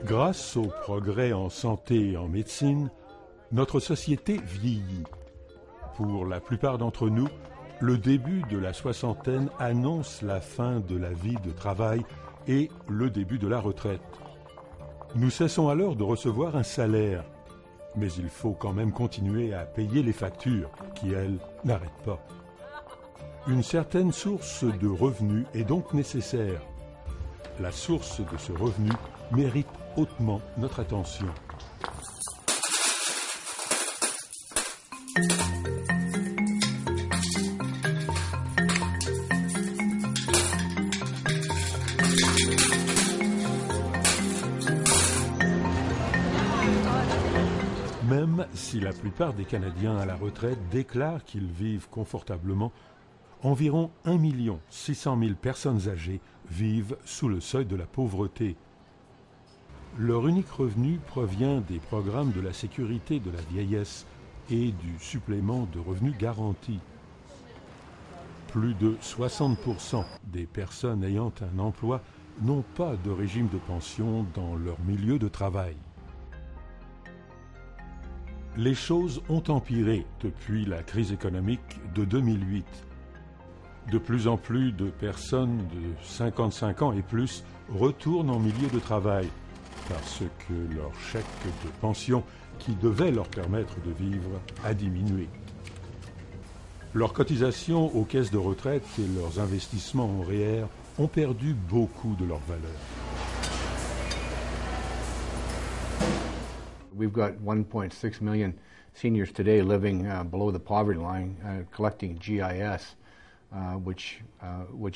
Grâce au progrès en santé et en médecine, notre société vieillit. Pour la plupart d'entre nous, le début de la soixantaine annonce la fin de la vie de travail et le début de la retraite. Nous cessons alors de recevoir un salaire, mais il faut quand même continuer à payer les factures qui, elles, n'arrêtent pas. Une certaine source de revenus est donc nécessaire. La source de ce revenu mérite hautement notre attention. Même si la plupart des Canadiens à la retraite déclarent qu'ils vivent confortablement, environ 1 600 000 personnes âgées vivent sous le seuil de la pauvreté. Leur unique revenu provient des programmes de la sécurité de la vieillesse et du supplément de revenus garanti. Plus de 60% des personnes ayant un emploi n'ont pas de régime de pension dans leur milieu de travail. Les choses ont empiré depuis la crise économique de 2008. De plus en plus de personnes de 55 ans et plus retournent en milieu de travail parce que leur chèque de pension qui devait leur permettre de vivre a diminué. Leurs cotisations aux caisses de retraite et leurs investissements en REER ont perdu beaucoup de leur valeur. We've got 1.6 million seniors today living below the poverty line, collecting GIS, which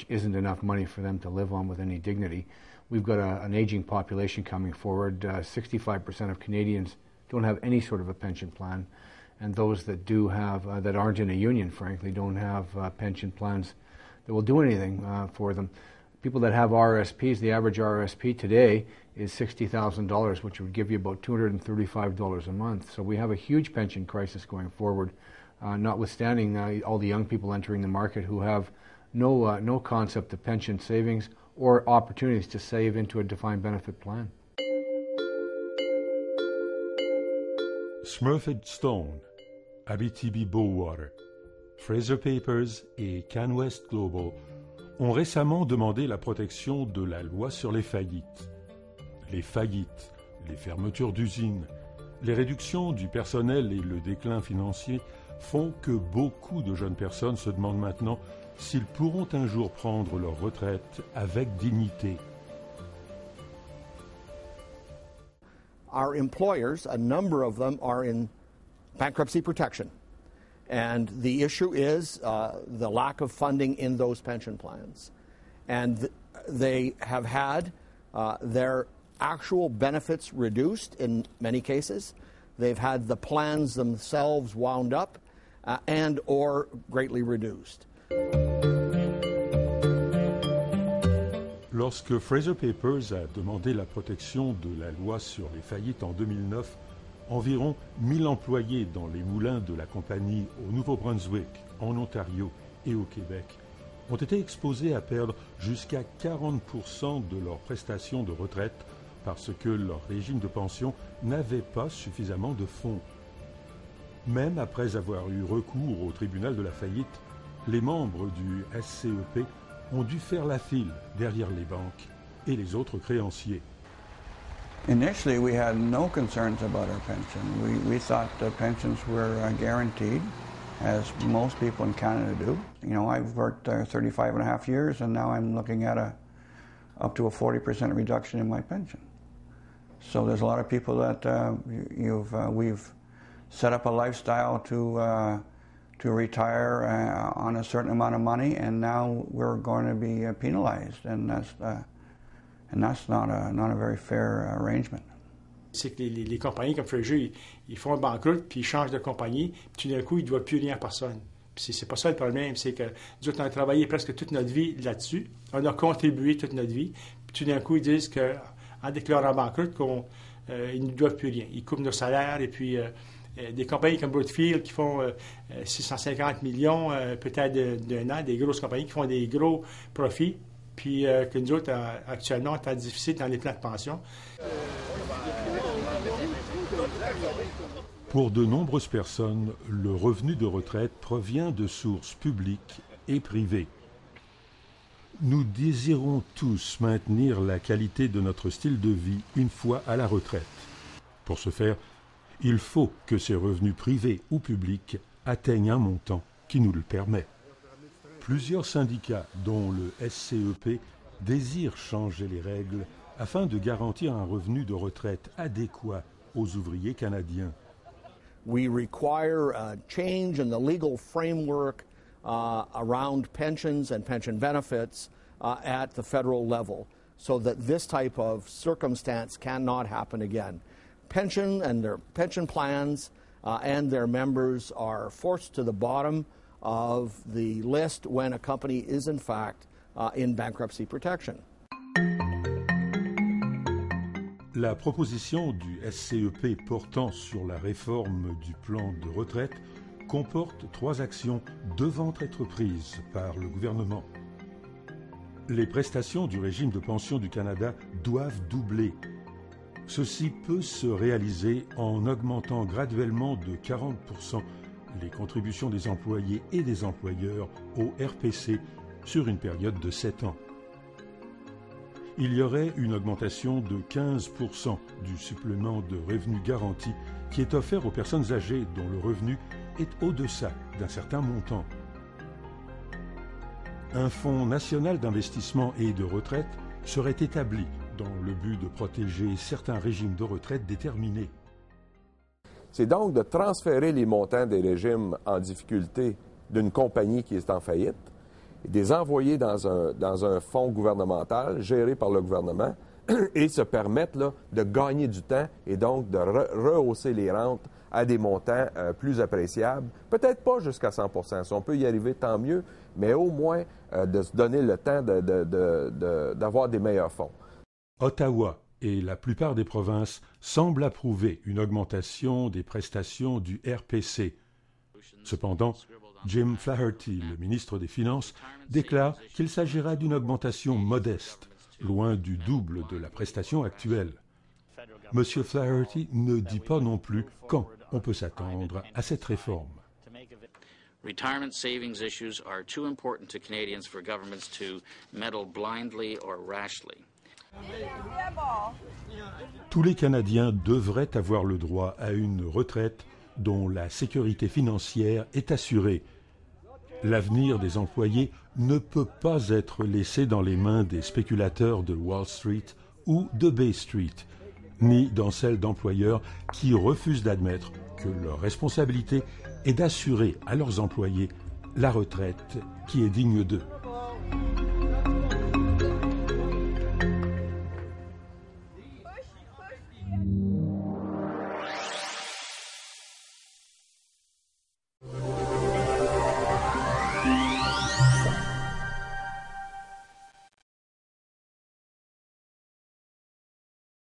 isn't enough money for them to live on with any dignity. We've got an aging population coming forward. 65% of Canadians don't have any sort of a pension plan, and those that do have, that aren't in a union, frankly, don't have pension plans that will do anything for them. People that have RSPs, the average RSP today is $60,000, which would give you about $235 a month. So we have a huge pension crisis going forward, notwithstanding all the young people entering the market who have no concept of pension savings or opportunities to save into a defined benefit plan. Smurfit Stone, Abitibi-Bowater, Fraser Papers et CanWest Global ont récemment demandé la protection de la loi sur les faillites. Les faillites, les fermetures d'usines, les réductions du personnel et le déclin financier font que beaucoup de jeunes personnes se demandent maintenant s'ils pourront un jour prendre leur retraite avec dignité. Our employers, a number of them are in bankruptcy protection. And the issue is the lack of funding in those pension plans. And they have had their actual benefits reduced in many cases. They've had the plans themselves wound up and or greatly reduced. Lorsque Fraser Papers a demandé la protection de la loi sur les faillites en 2009, environ 1000 employés dans les moulins de la compagnie au Nouveau-Brunswick, en Ontario et au Québec ont été exposés à perdre jusqu'à 40% de leurs prestations de retraite parce que leur régime de pension n'avait pas suffisamment de fonds. Même après avoir eu recours au tribunal de la faillite, les membres du SCEP ont dû faire la file derrière les banques et les autres créanciers. Initially, we had no concerns about our pension. We thought the pensions were guaranteed, as most people in Canada do. You know, I've worked 35 and a half years, and now I'm looking at up to a 40% reduction in my pension. So there's a lot of people that we've set up a lifestyle to retire on a certain amount of money, and now we're going to be penalized, and that's not a very fair arrangement. C'est que les compagnies comme Fraser, ils font un banqueroute, puis ils changent de compagnie, puis tout d'un coup, ils ne doivent plus rien à personne. Puis c'est pas ça le problème, c'est que nous autres, on a travaillé presque toute notre vie là-dessus, on a contribué toute notre vie, puis tout d'un coup, ils disent qu'en déclarant banqueroute, qu'ils ne doivent plus rien. Ils coupent nos salaires, et puis des compagnies comme Brookfield qui font 650 millions peut-être d'un an, des grosses compagnies qui font des gros profits, puis que nous autres, actuellement, on est en difficile dans les plans de pension. Pour de nombreuses personnes, le revenu de retraite provient de sources publiques et privées. Nous désirons tous maintenir la qualité de notre style de vie une fois à la retraite. Pour ce faire, il faut que ces revenus privés ou publics atteignent un montant qui nous le permet. Plusieurs syndicats, dont le SCEP, désirent changer les règles afin de garantir un revenu de retraite adéquat aux ouvriers canadiens. We require a change in the legal framework around pensions and pension benefits at the federal level so that this type of circumstance cannot happen again. Pension and their pension plans and their members are forced to the bottom of the list when a company is in fact in bankruptcy protection. La proposition du SCEP portant sur la réforme du plan de retraite comporte 3 actions devant être prises par le gouvernement. Les prestations du régime de pension du Canada doivent doubler. Ceci peut se réaliser en augmentant graduellement de 40% les contributions des employés et des employeurs au RPC sur une période de 7 ans. Il y aurait une augmentation de 15% du supplément de revenu garanti qui est offert aux personnes âgées dont le revenu est au-deçà d'un certain montant. Un fonds national d'investissement et de retraite serait établi dans le but de protéger certains régimes de retraite déterminés. C'est donc de transférer les montants des régimes en difficulté d'une compagnie qui est en faillite, et de les envoyer dans un fonds gouvernemental géré par le gouvernement et se permettre là, de gagner du temps et donc de rehausser les rentes à des montants plus appréciables. Peut-être pas jusqu'à 100%. Si on peut y arriver, tant mieux, mais au moins de se donner le temps d'avoir des meilleurs fonds. Ottawa et la plupart des provinces semblent approuver une augmentation des prestations du RPC. Cependant, Jim Flaherty, le ministre des Finances, déclare qu'il s'agira d'une augmentation modeste, loin du double de la prestation actuelle. M. Flaherty ne dit pas non plus quand on peut s'attendre à cette réforme. Retirement savings issues are too important to Canadians for governments to meddle blindly or rashly. Tous les Canadiens devraient avoir le droit à une retraite dont la sécurité financière est assurée. L'avenir des employés ne peut pas être laissé dans les mains des spéculateurs de Wall Street ou de Bay Street, ni dans celles d'employeurs qui refusent d'admettre que leur responsabilité est d'assurer à leurs employés la retraite qui est digne d'eux.